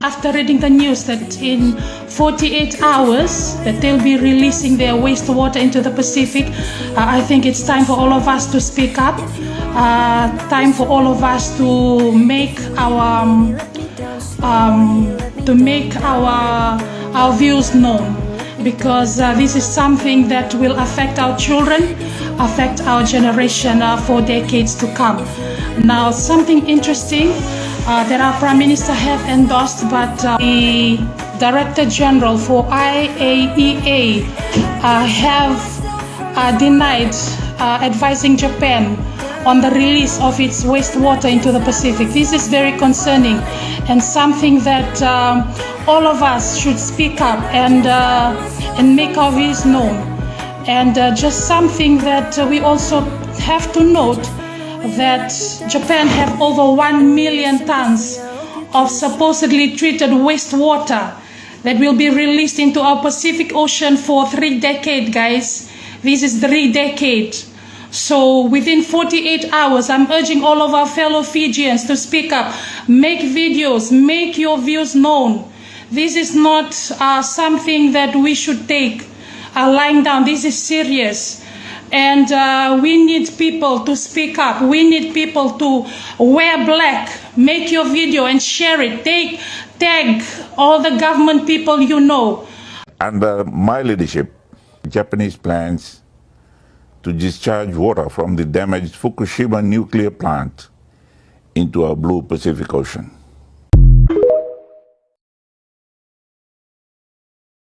After reading the news that in 48 hours that they'll be releasing their wastewater into the Pacific, I think it's time for all of us to speak up. Time for all of us to make our views known, because this is something that will affect our children, affect our generation for decades to come. Now, something interesting that our Prime Minister have endorsed, but the Director General for IAEA have denied advising Japan on the release of its wastewater into the Pacific. This is very concerning and something that all of us should speak up and make our views known. And just something that we also have to note, that Japan have over 1 million tons of supposedly treated wastewater that will be released into our Pacific Ocean for 3 decades, guys. This is 3 decades. So within 48 hours, I'm urging all of our fellow Fijians to speak up, make videos, make your views known. This is not something that we should take lying down. This is serious. And we need people to speak up. We need people to wear black. Make your video and share it. Tag all the government people you know. Under my leadership, Japanese plans to discharge water from the damaged Fukushima nuclear plant into our blue Pacific Ocean.